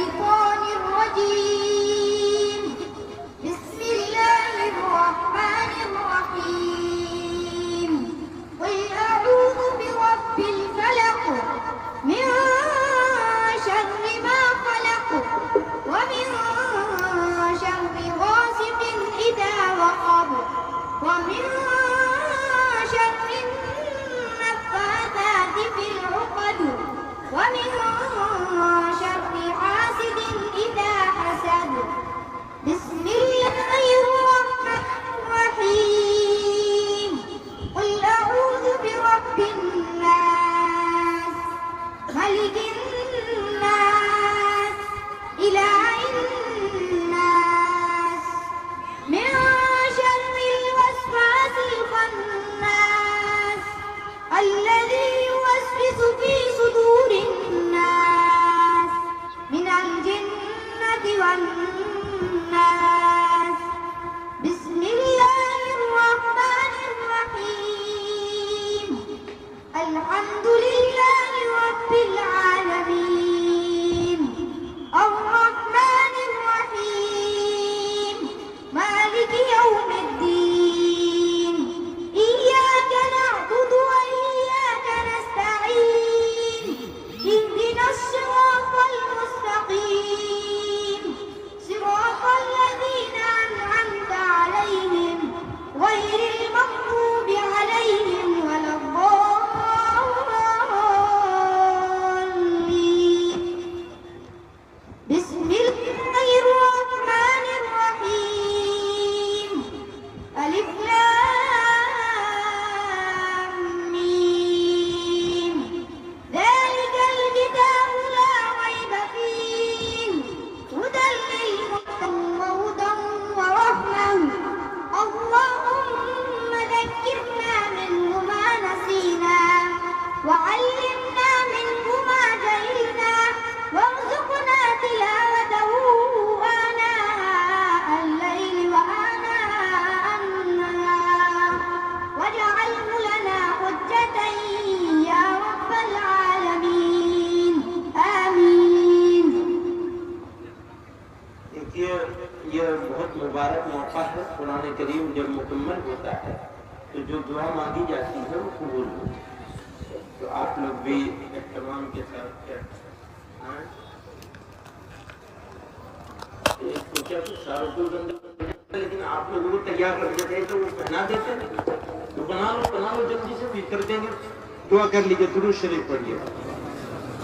الشيطان الرجيم. بسم الله الرحمن الرحيم. قل أعوذ برب الفلق من شر ما خلق ومن شر غاسق إذا وقب ومن شر النفاثات في العقد ومن شر حاسد إذا حسد. بسم الله الرحمن الرحيم. قل أعوذ برب الناس ملك الناس إله الناس من شر الوسواس الخناس الذي يوسوس في صدور الناس من الجنة والناس. بسم الله الرحمن الرحيم. الحمد لله رب العالمين الرحمن الرحيم مالك يوم الدين إياك نعبد وإياك نستعين اهدنا الصراط المستقيم صراط الذين أنعمت عليهم غير المغضوب عليهم ولا الضالين. بسم الله الرحمن الرحيم. ألف لام ميم. ذلك الكتاب لا ريب فيه هدى للمتقين وهدى ورحمة. اللهم ذكرنا منه ما نسينا وعلمنا منه ما جهلنا وارزقنا تلاوته آناء الليل وآناء النهار واجعله لنا حجة يا رب العالمين آمين. یہ بہت مبارک موقع ہے. قرآن کریم جب مکمل ہوتا ہے تو جو دعا مانگی جاتی ہے وہ قبول ہوتی ہے. تو آپ لوگ بھی اہتمام کے ساتھ سوچا کہ ساروں کو لیکن آپ لوگوں کو تیار رکھ دیتے ہیں تو وہ پہنا دیتے ہیں. تو بنا لو جلدی سے بھی کر دیں گے. دعا کر لیجیے. درود شریف پڑھیے.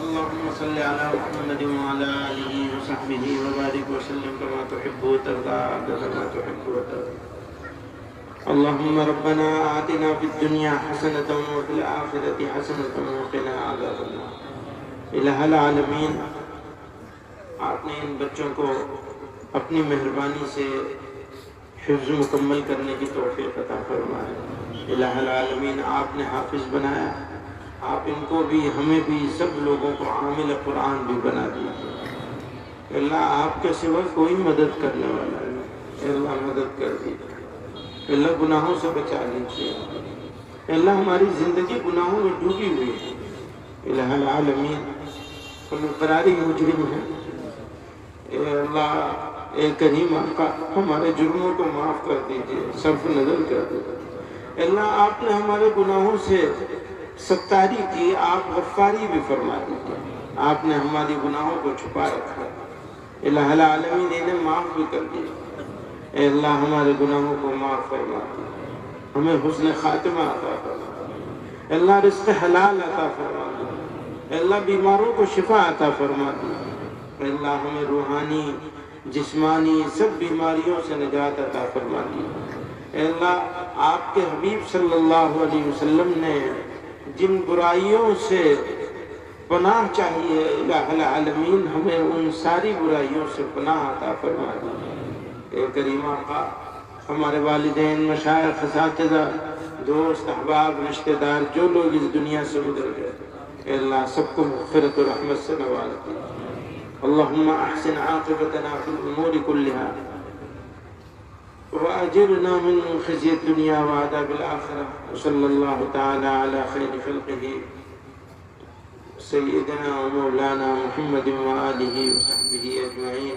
اللهم صل على محمد وعلى آله وصحبه وبارك وسلم كما تحب وترضى عدد ما تحب وترضى. اللهم ربنا آتنا في الدنيا حسنة وفي الآخرة حسنة وقنا عذاب النار. الہ العالمین آپ نے ان بچوں کو اپنی مہربانی سے حفظ مکمل کرنے کی توفیق عطا فرمائے. الہ العالمین آپ نے حافظ بنایا. آپ ان کو بھی ہمیں بھی سب لوگوں کو عامل قرآن بھی بنا دیجیے. اللہ آپ کے سوا کوئی مدد کرنے والا نہیں. اللہ مدد کر دیجیے. اللہ گناہوں سے بچا لیجیے. اللہ ہماری زندگی گناہوں میں ڈوبی ہوئی ہے. الہ العالمین ہم قراری مجرم ہیں. اے اللہ اے کریم آقا ہمارے جرموں کو معاف کر دیجیے. صرف نظر کر دیجیے. اللہ آپ نے ہمارے گناہوں سے ستاری کی. آپ غفاری بھی فرما دیجیے. آپ نے ہماری گناہوں کو چھپا رکھا. الہ العالمین انہیں معاف بھی کر دیجیے. اے اللہ ہمارے گناہوں کو معاف فرما دیجیے. ہمیں حسن خاتمہ عطا فرما دیجیے. اللہ رزق حلال عطا فرما دیجیے. اے اللہ بیماروں کو شفا عطا فرما دیجیے. اے اللہ ہمیں روحانی جسمانی سب بیماریوں سے نجات عطا فرما دیجیے. اے اللہ آپ کے حبیب صلی اللہ علیہ وسلم نے جن برائیوں سے پناہ چاہیے الہ العالمین ہمیں ان ساری برائیوں سے پناہ عطا فرما دیجیے. اے کریم آقا ہمارے والدین مشائخ اساتذہ دوست احباب رشتہ دار جو لوگ اس دنیا سے گزر گئے اے اللہ سب کو مغفرت و رحمت سے نواز دیجیے. اللہم احسن عاقبتنا فی الامور کلہا وأجرنا من خزي الدنيا وعذاب الآخرة. وصلى الله تعالى على خير خلقه سيدنا ومولانا محمد وآله وصحبه. وصحبه اجمعین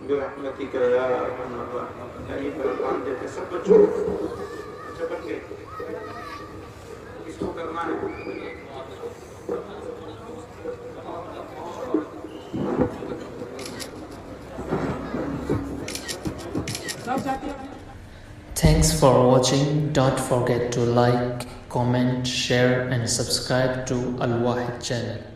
برحمتک یا ارحم الراحمین. فرمان دیتے سب بچوں اچھا بن گئے اس کو کرنا ہے. Thanks for watching. Don't forget to like, comment, share and subscribe to Al Wahid channel.